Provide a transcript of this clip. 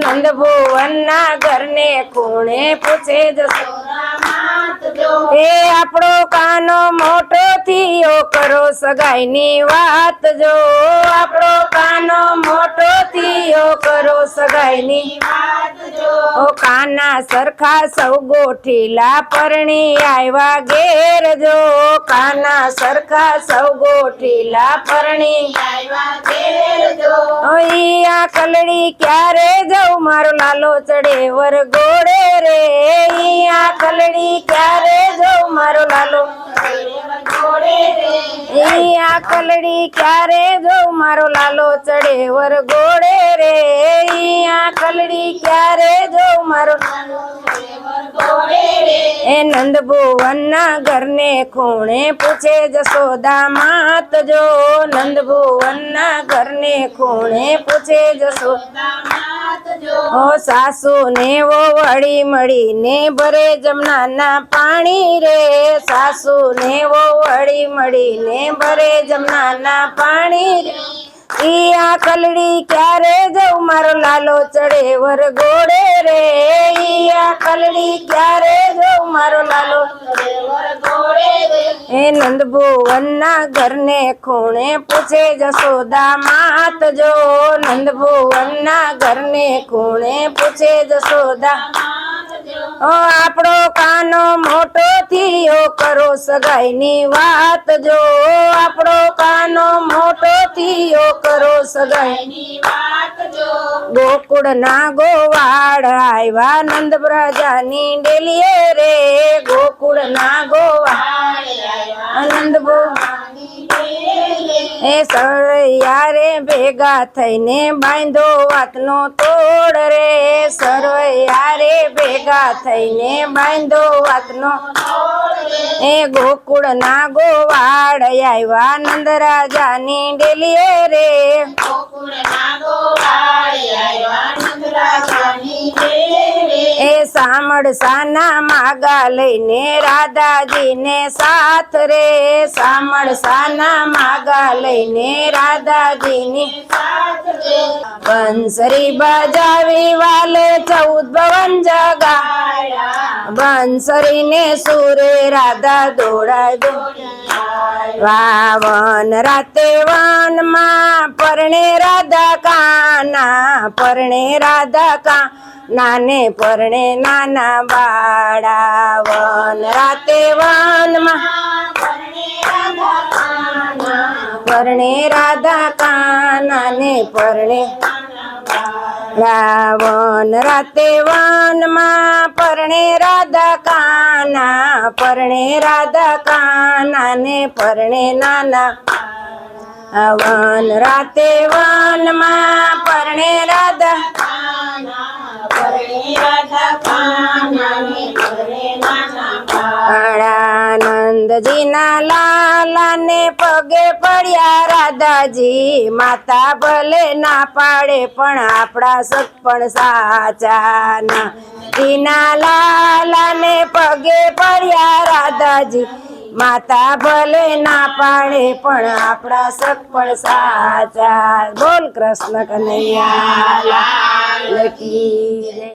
નંદ ભુવનના ઘરને ખૂણે પૂછે એ આપણો કાનો મોટો થયો કરો સગાઈની વાત જો આપણો કાનો મોટો થયો કરો સગાઈની વાત જો ઓ કાના સરખા સૌ ગોઠીલા પરણી આવ્યા ઘેર જો કાના સરખા સૌ ગોઠીલા પરણી આવ્યા ઘેર જો ઈ આ કલડી ક્યારે જાઉં મારો લાલો ચડે વર ગોળે રે ઈ આ કલડી ક્યારે જાઉં મારો લાલો ઈ આ કલડી ક્યારે જાઉં મારો લાલો ચડે વર ગોળે રે ઈ આ કલડી ક્યારે જાઉં મારો એ નંદ ભુવનના ઘરને ખૂણે પૂછે જશોદા માત જો નંદ ભુવનના ઘરને ખૂણે પૂછે જશોદા માત જો ઓ સાસુ ને વળી મળીને ભરે જમનાના પાણી રે સાસુ ને વળી મળીને ભરે જમનાના પાણી રે ઈ આ કલડી ક્યારે જાઉં મારો લાલો ચડે વર ગોળે રે ઈ આ કલડી ક્યારે જાઉં મારો લાલો એ નંદ ભુવનના ઘરને ખૂણે પૂછે જશોદા માત જો નંદ ભુવનના ઘરને ખૂણે પૂછે જશોદા ઓ આપણો કાનો મોટો થયો કરો સગાઈની વાત જો આપણો કાનો મોટો થયો કરો સગાઈની વાત જો ગોકુળ ના ગોવાળ આવ્યા નંદ પ્રજાની ડેલીએ રે ગોકુળ ના ગોવાળ આનંદ એ સરવૈયારે ભેગા થઈને બાંધો વાતનો તોડ રે સરવૈયારે ભેગા થઈને બાંધો વાતનો એ ગોકુળ ના ગોવાળ આવ્યા નંદ રાજાની ડેલીએ રે ગોકુળ ના ગોવાળ આવ્યા નંદ રાજાની એ સામળસાના માગા લઈને રાધાજીને સાથ રે સામળસાના માગા લઈને રાધાજીની સાથ રે બંસરી બજાવી વાલે 14 ભવન જગાડ્યા બંસરીને સુરે રાધા દોડાય વાવન રાતે વનમાં પરણે રાધા કાના પરણે રાધા કા નાને પરણે નાના બાળા વન રાતે વનમાં પરણે રાધા કાના ને પરણે રાવણ રાતે વનમાં પરણે રાધા કાના પરણે રાધા કાના ને પરણે નાના વન રાતે વનમાં પરણે રાધા આનંદજીના લાલાને પગે પડ્યા રાધાજી માતા ભલે ના પાડે પણ આપણા સત્પણ સાચા દીના લાલાને પગે પડ્યા રાધાજી માતા ભલે ના પાડે પણ આપણા સત્પણ સાચા બોલ કૃષ્ણ કનૈયા લાલ કી જય।